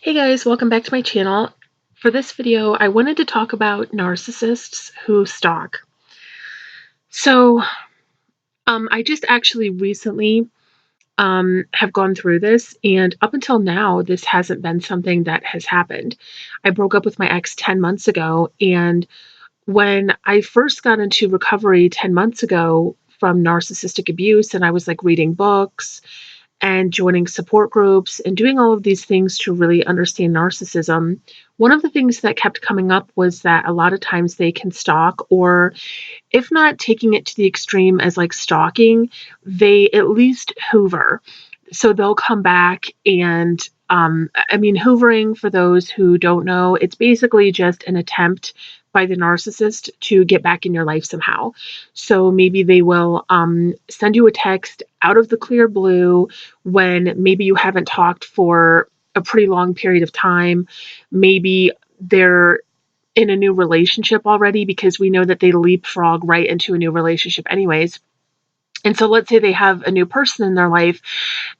Hey guys, welcome back to my channel. For this video, I wanted to talk about narcissists who stalk. So, I just actually recently have gone through this, and up until now, this hasn't been something that has happened. I broke up with my ex 10 months ago, and when I first got into recovery 10 months ago from narcissistic abuse, and I was like reading books and joining support groups and doing all of these things to really understand narcissism, one of the things that kept coming up was that a lot of times they can stalk, or if not taking it to the extreme as like stalking, they at least hoover. So they'll come back and hoovering, for those who don't know, it's basically just an attempt by the narcissist to get back in your life somehow. So maybe they will send you a text out of the clear blue when maybe you haven't talked for a pretty long period of time. Maybe they're in a new relationship already, because we know that they leapfrog right into a new relationship anyways. And so let's say they have a new person in their life,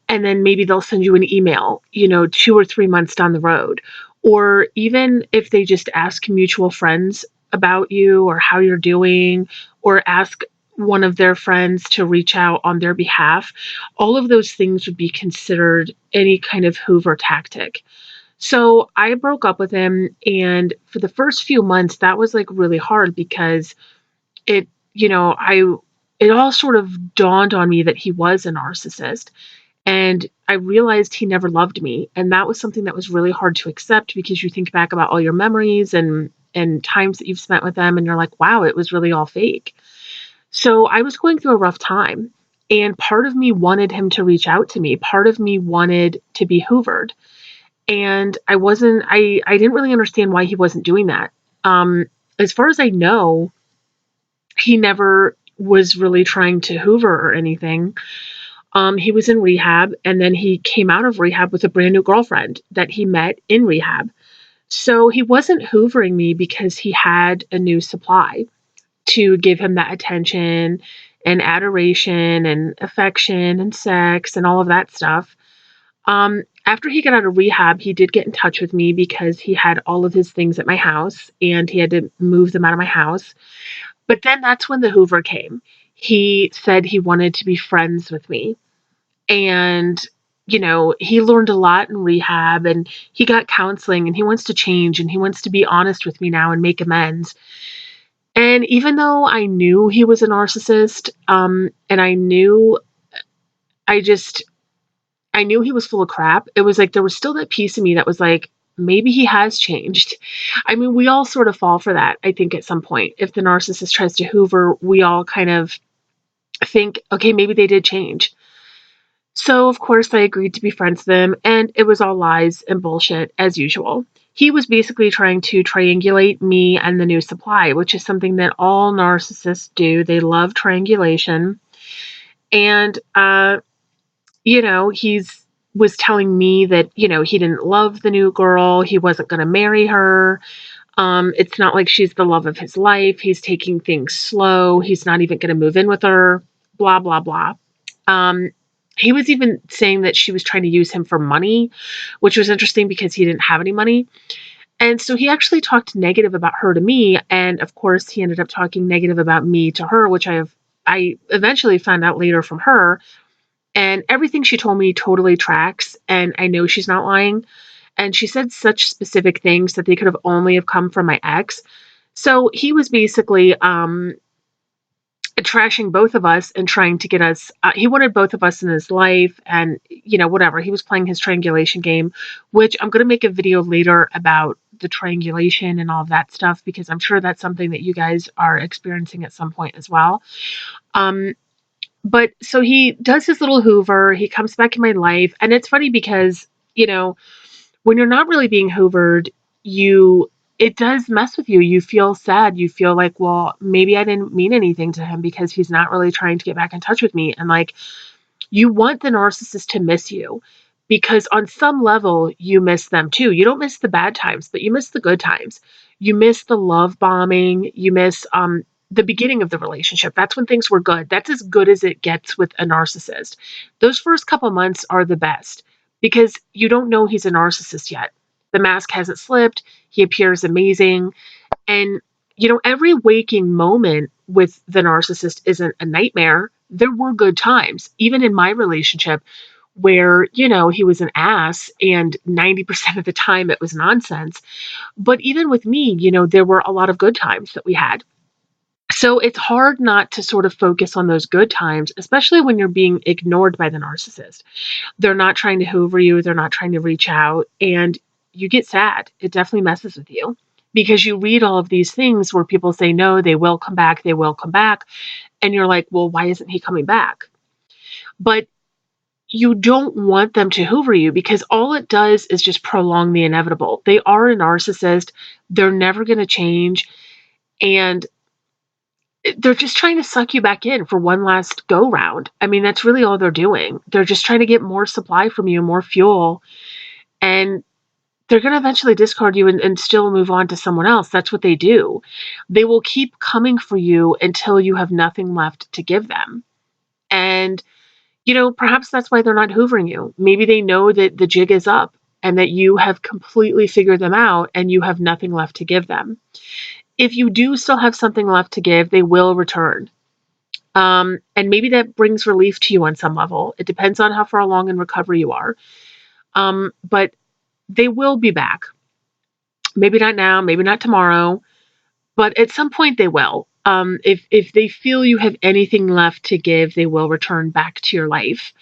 and then maybe they'll send you an email, 2 or 3 months down the road. Or even if they just ask mutual friends about you or how you're doing, or ask one of their friends to reach out on their behalf, all of those things would be considered any kind of Hoover tactic. So I broke up with him, and for the first few months, that was like really hard because it, you know, I, it all sort of dawned on me that he was a narcissist. And I realized he never loved me. And that was something that was really hard to accept, because you think back about all your memories and times that you've spent with them, and you're like, wow, it was really all fake. So I was going through a rough time. And part of me wanted him to reach out to me. Part of me wanted to be hoovered. And I didn't really understand why he wasn't doing that. As far as I know, he never was really trying to hoover or anything. He was in rehab, and then he came out of rehab with a brand new girlfriend that he met in rehab. So he wasn't hoovering me because he had a new supply to give him that attention and adoration and affection and sex and all of that stuff. After he got out of rehab, he did get in touch with me because he had all of his things at my house and he had to move them out of my house. But then that's when the Hoover came. He said he wanted to be friends with me. And, he learned a lot in rehab, and he got counseling, and he wants to change, and he wants to be honest with me now and make amends. And even though I knew he was a narcissist, and I just, I knew he was full of crap, it was like there was still that piece of me that was like, maybe he has changed. I mean, we all sort of fall for that, I think, at some point. If the narcissist tries to hoover, we all kind of think, okay, maybe they did change. So, of course, I agreed to be friends with him, and it was all lies and bullshit, as usual. He was basically trying to triangulate me and the new supply, which is something that all narcissists do. They love triangulation. And, he's was telling me that, he didn't love the new girl. He wasn't going to marry her. It's not like she's the love of his life. He's taking things slow. He's not even going to move in with her, blah, blah, blah. Um, he was even saying that she was trying to use him for money, which was interesting because he didn't have any money. And so he actually talked negative about her to me. And of course, he ended up talking negative about me to her, which I eventually found out later from her. And everything she told me totally tracks. And I know she's not lying. And she said such specific things that they could have only have come from my ex. So he was basically trashing both of us and trying to get us, he wanted both of us in his life, and whatever, he was playing his triangulation game, which I'm going to make a video later about the triangulation and all of that stuff, because I'm sure that's something that you guys are experiencing at some point as well. But so he does his little hoover, he comes back in my life, and it's funny because when you're not really being hoovered, it does mess with you. You feel sad. You feel like, well, maybe I didn't mean anything to him because he's not really trying to get back in touch with me. And like, you want the narcissist to miss you, because on some level you miss them too. You don't miss the bad times, but you miss the good times. You miss the love bombing. You miss the beginning of the relationship. That's when things were good. That's as good as it gets with a narcissist. Those first couple months are the best because you don't know he's a narcissist yet. The mask hasn't slipped. He appears amazing. And, every waking moment with the narcissist isn't a nightmare. There were good times, even in my relationship where, he was an ass and 90% of the time it was nonsense. But even with me, there were a lot of good times that we had. So it's hard not to sort of focus on those good times, especially when you're being ignored by the narcissist. They're not trying to hoover you, they're not trying to reach out, and you get sad. It definitely messes with you because you read all of these things where people say, no, they will come back, they will come back. And you're like, well, why isn't he coming back? But you don't want them to hoover you because all it does is just prolong the inevitable. They are a narcissist, they're never going to change. And they're just trying to suck you back in for one last go round. I mean, that's really all they're doing. They're just trying to get more supply from you, more fuel, and they're going to eventually discard you and still move on to someone else. That's what they do. They will keep coming for you until you have nothing left to give them. And, perhaps that's why they're not hoovering you. Maybe they know that the jig is up and that you have completely figured them out and you have nothing left to give them. If you do still have something left to give, they will return. And maybe that brings relief to you on some level. It depends on how far along in recovery you are. But they will be back. Maybe not now, maybe not tomorrow, but at some point they will. If they feel you have anything left to give, they will return back to your life.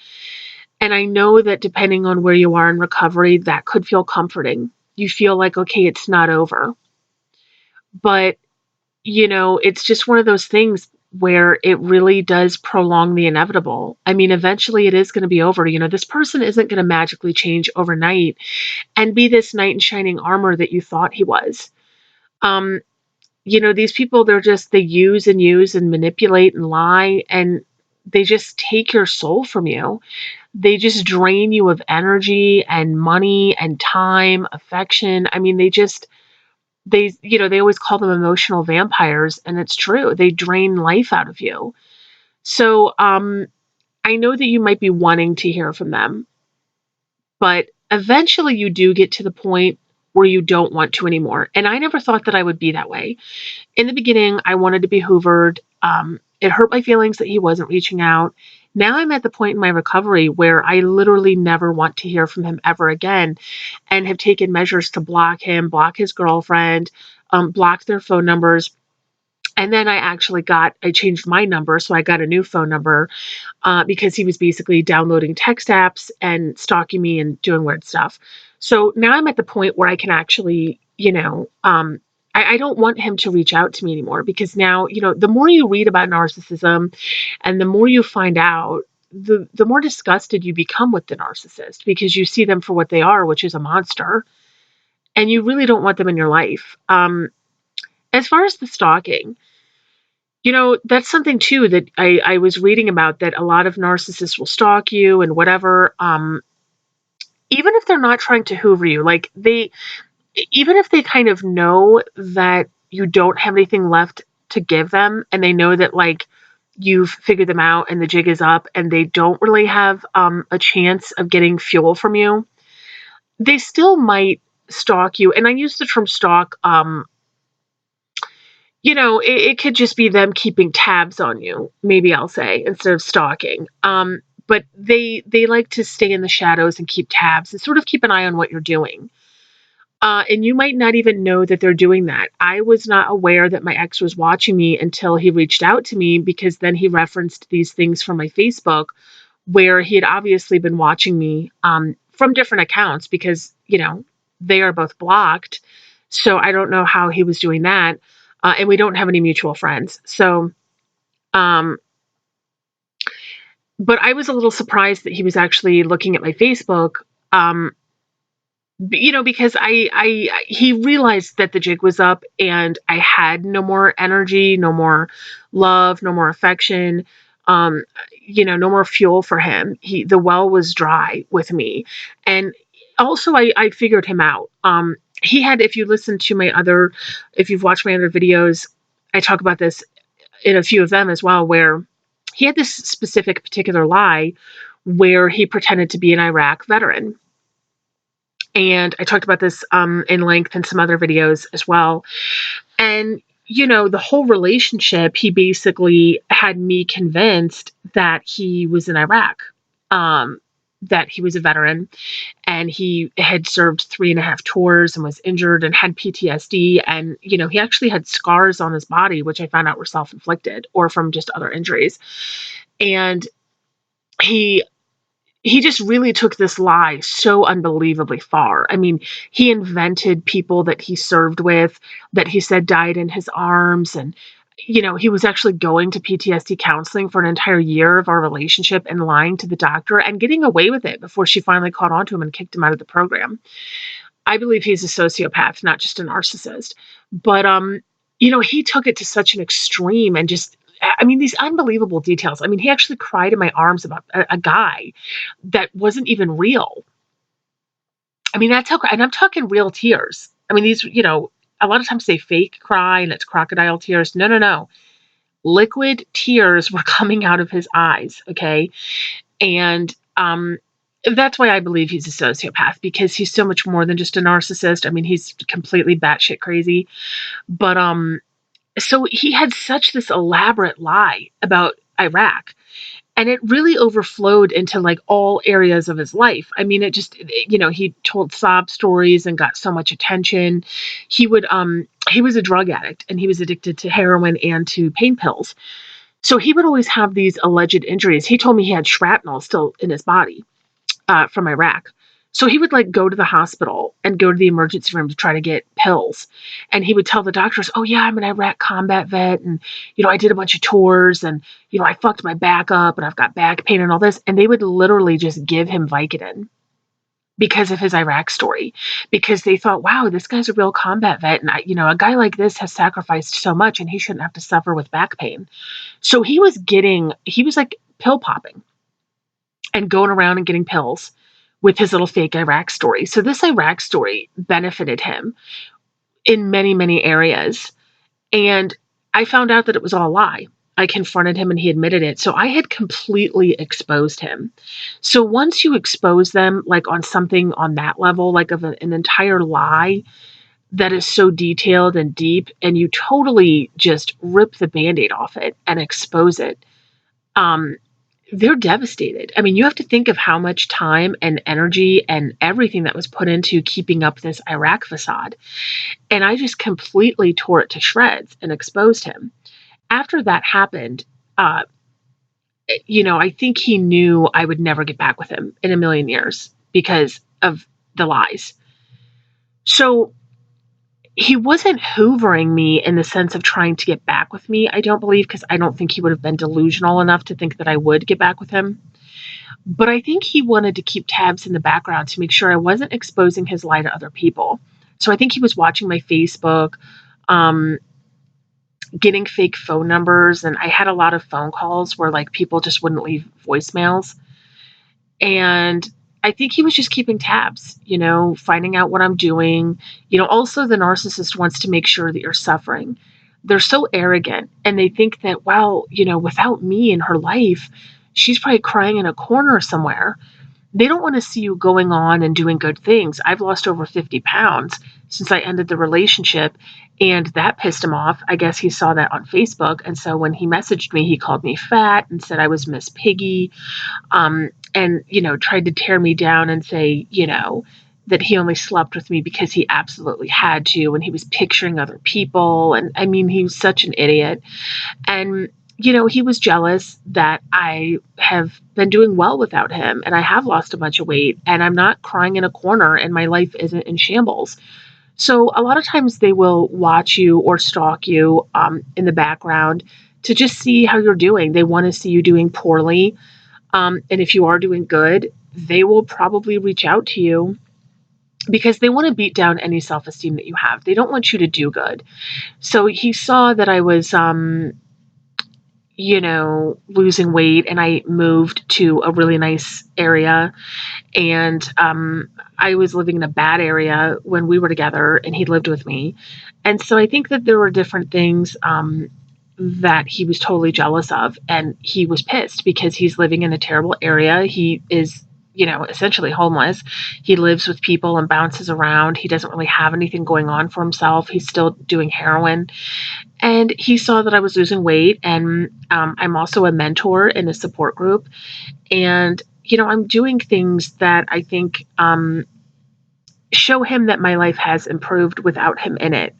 And I know that depending on where you are in recovery, that could feel comforting. You feel like, okay, it's not over. But, it's just one of those things where it really does prolong the inevitable. I mean, eventually it is going to be over. This person isn't going to magically change overnight and be this knight in shining armor that you thought he was. These people, they use and manipulate and lie, and they just take your soul from you. They just drain you of energy and money and time, affection. I mean, they always call them emotional vampires, and it's true. They drain life out of you. So, I know that you might be wanting to hear from them, but eventually you do get to the point where you don't want to anymore. And I never thought that I would be that way. In the beginning, I wanted to be hoovered. It hurt my feelings that he wasn't reaching out. Now I'm at the point in my recovery where I literally never want to hear from him ever again, and have taken measures to block him, block his girlfriend, block their phone numbers. And then I changed my number. So I got a new phone number because he was basically downloading text apps and stalking me and doing weird stuff. So now I'm at the point where I can actually, I don't want him to reach out to me anymore because now, the more you read about narcissism and the more you find out, the more disgusted you become with the narcissist because you see them for what they are, which is a monster, and you really don't want them in your life. As far as the stalking, that's something too that I was reading about, that a lot of narcissists will stalk you and whatever. Even if they're not trying to hoover you, even if they kind of know that you don't have anything left to give them, and they know that you've figured them out and the jig is up and they don't really have a chance of getting fuel from you, they still might stalk you. And I use the term stalk, it could just be them keeping tabs on you, maybe I'll say, instead of stalking. But they like to stay in the shadows and keep tabs and sort of keep an eye on what you're doing. And you might not even know that they're doing that. I was not aware that my ex was watching me until he reached out to me, because then he referenced these things from my Facebook where he had obviously been watching me from different accounts because, they are both blocked. So I don't know how he was doing that. And we don't have any mutual friends. So, but I was a little surprised that he was actually looking at my Facebook. Because he realized that the jig was up and I had no more energy, no more love, no more affection, no more fuel for him. The well was dry with me. And also I figured him out. He had, if you've watched my other videos, I talk about this in a few of them as well, where he had this specific particular lie where he pretended to be an Iraq veteran. And I talked about this in length in some other videos as well. And, the whole relationship, he basically had me convinced that he was in Iraq, um, that he was a veteran, and he had served 3.5 tours and was injured and had PTSD. And, he actually had scars on his body, which I found out were self inflicted or from just other injuries. And he he just really took this lie so unbelievably far. I mean, he invented people that he served with that he said died in his arms. And, he was actually going to PTSD counseling for an entire year of our relationship and lying to the doctor and getting away with it before she finally caught on to him and kicked him out of the program. I believe he's a sociopath, not just a narcissist. But he took it to such an extreme and just I mean, these unbelievable details. I mean, he actually cried in my arms about a guy that wasn't even real. I mean, that's how, and I'm talking real tears. I mean, these, a lot of times they fake cry and it's crocodile tears. No, no, no. Liquid tears were coming out of his eyes. Okay. And, that's why I believe he's a sociopath, because he's so much more than just a narcissist. I mean, he's completely batshit crazy. But so he had such this elaborate lie about Iraq, and it really overflowed into like all areas of his life. I mean, it just, he told sob stories and got so much attention. He was a drug addict and he was addicted to heroin and to pain pills. So he would always have these alleged injuries. He told me he had shrapnel still in his body from Iraq. So he would like go to the hospital and go to the emergency room to try to get pills. And he would tell the doctors, oh yeah, I'm an Iraq combat vet. And, I did a bunch of tours and, I fucked my back up and I've got back pain and all this. And they would literally just give him Vicodin because of his Iraq story, because they thought, wow, this guy's a real combat vet. And a guy like this has sacrificed so much and he shouldn't have to suffer with back pain. So he was like pill popping and going around and getting pills with his little fake Iraq story. So this Iraq story benefited him in many, many areas. And I found out that it was all a lie. I confronted him and he admitted it. So I had completely exposed him. So once you expose them, like on something on that level, like of an entire lie that is so detailed and deep, and you totally just rip the Band-Aid off it and expose it, they're devastated. I mean, you have to think of how much time and energy and everything that was put into keeping up this Iraq facade. And I just completely tore it to shreds and exposed him. After that happened, I think he knew I would never get back with him in a million years because of the lies. So he wasn't hoovering me in the sense of trying to get back with me, I don't believe, because I don't think he would have been delusional enough to think that I would get back with him. But I think he wanted to keep tabs in the background to make sure I wasn't exposing his lie to other people. So I think he was watching my Facebook, getting fake phone numbers. And I had a lot of phone calls where like people just wouldn't leave voicemails. And I think he was just keeping tabs, finding out what I'm doing. Also the narcissist wants to make sure that you're suffering. They're so arrogant and they think that, well, without me in her life, she's probably crying in a corner somewhere. They don't want to see you going on and doing good things. I've lost over 50 pounds since I ended the relationship, and that pissed him off. I guess he saw that on Facebook. And so when he messaged me, he called me fat and said I was Miss Piggy. And, tried to tear me down and say, that he only slept with me because he absolutely had to, and he was picturing other people. And I mean, he was such an idiot. And, he was jealous that I have been doing well without him, and I have lost a bunch of weight, and I'm not crying in a corner, and my life isn't in shambles. So a lot of times they will watch you or stalk you in the background to just see how you're doing. They want to see you doing poorly. And if you are doing good, they will probably reach out to you because they want to beat down any self-esteem that you have. They don't want you to do good. So he saw that I was, losing weight, and I moved to a really nice area. And I was living in a bad area when we were together and he lived with me. And so I think that there were different things that he was totally jealous of, and he was pissed because he's living in a terrible area. He is essentially homeless. He lives with people and bounces around. He doesn't really have anything going on for himself. He's still doing heroin. And he saw that I was losing weight, and I'm also a mentor in a support group. And, I'm doing things that I think show him that my life has improved without him in it.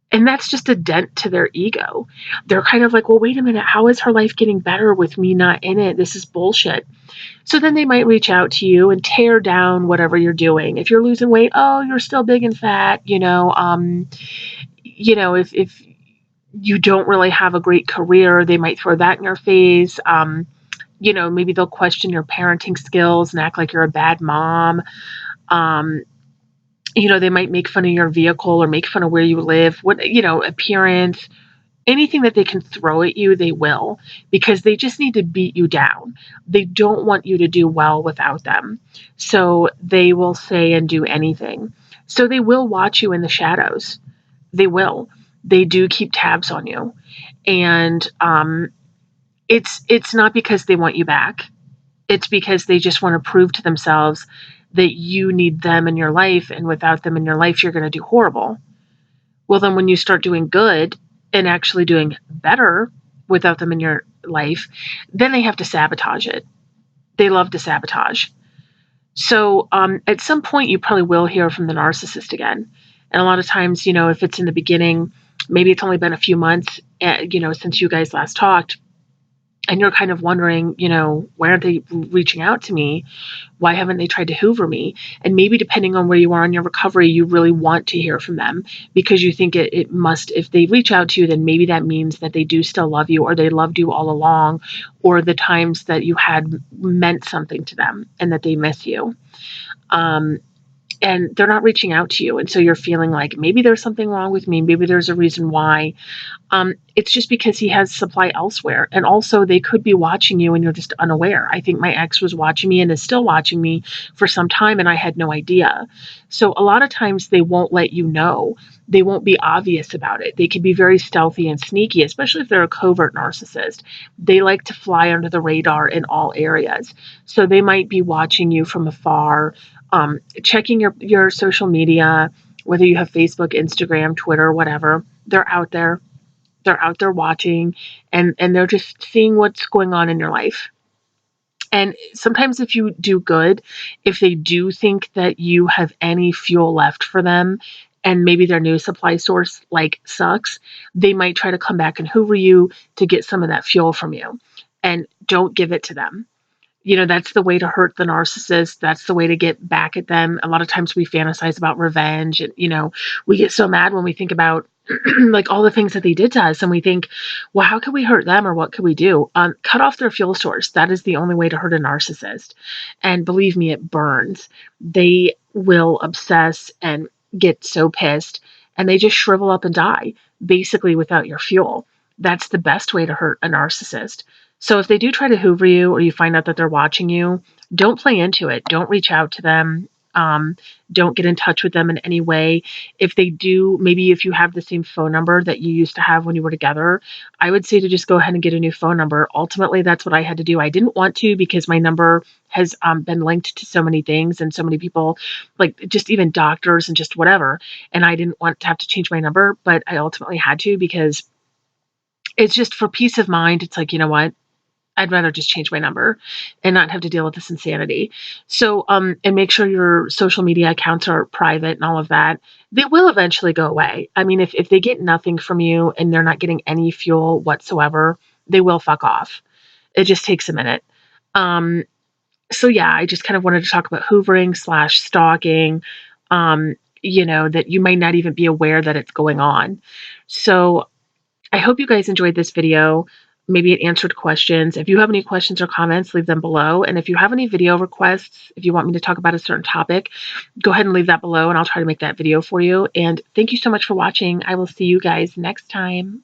And that's just a dent to their ego. They're kind of like, well, wait a minute, how is her life getting better with me not in it? This is bullshit. So then they might reach out to you and tear down whatever you're doing. If you're losing weight, oh, you're still big and fat, if you don't really have a great career, they might throw that in your face. Maybe they'll question your parenting skills and act like you're a bad mom. Um, they might make fun of your vehicle or make fun of where you live, appearance, anything that they can throw at you, they will, because they just need to beat you down. They don't want you to do well without them. So they will say and do anything. So they will watch you in the shadows. They will. They do keep tabs on you. And it's not because they want you back. It's because they just want to prove to themselves that you need them in your life, and without them in your life, you're going to do horrible. Well, then when you start doing good and actually doing better without them in your life, then they have to sabotage it. They love to sabotage. So at some point, you probably will hear from the narcissist again. And a lot of times, if it's in the beginning, maybe it's only been a few months, since you guys last talked, and you're kind of wondering, why aren't they reaching out to me? Why haven't they tried to hoover me? And maybe depending on where you are in your recovery, you really want to hear from them because you think it must, if they reach out to you, then maybe that means that they do still love you, or they loved you all along, or the times that you had meant something to them and that they miss you. And they're not reaching out to you. And so you're feeling like maybe there's something wrong with me. Maybe there's a reason why. It's just because he has supply elsewhere. And also, they could be watching you and you're just unaware. I think my ex was watching me and is still watching me for some time, and I had no idea. So a lot of times they won't let you know. They won't be obvious about it. They can be very stealthy and sneaky, especially if they're a covert narcissist. They like to fly under the radar in all areas. So they might be watching you from afar, checking your social media, whether you have Facebook, Instagram, Twitter, whatever. They're out there. They're out there watching, and they're just seeing what's going on in your life. And sometimes if you do good, if they do think that you have any fuel left for them, and maybe their new supply source sucks, they might try to come back and hoover you to get some of that fuel from you. And don't give it to them. That's the way to hurt the narcissist. That's the way to get back at them. A lot of times we fantasize about revenge, and, we get so mad when we think about like all the things that they did to us, and we think, well, how can we hurt them, or what can we do? Cut off their fuel source. That is the only way to hurt a narcissist. And believe me, it burns. They will obsess and get so pissed, and they just shrivel up and die, basically without your fuel. That's the best way to hurt a narcissist. So if they do try to hoover you, or you find out that they're watching you, don't play into it. Don't reach out to them. Don't get in touch with them in any way. If they do, maybe if you have the same phone number that you used to have when you were together, I would say to just go ahead and get a new phone number. Ultimately, that's what I had to do. I didn't want to, because my number has been linked to so many things and so many people, like just even doctors and just whatever. And I didn't want to have to change my number, but I ultimately had to, because it's just for peace of mind. It's like, you know what? I'd rather just change my number and not have to deal with this insanity. So, and make sure your social media accounts are private and all of that. They will eventually go away. I mean, if they get nothing from you and they're not getting any fuel whatsoever, they will fuck off. It just takes a minute. So yeah, I just kind of wanted to talk about hoovering / stalking, that you might not even be aware that it's going on. So I hope you guys enjoyed this video. Maybe it answered questions. If you have any questions or comments, leave them below. And if you have any video requests, if you want me to talk about a certain topic, go ahead and leave that below, and I'll try to make that video for you. And thank you so much for watching. I will see you guys next time.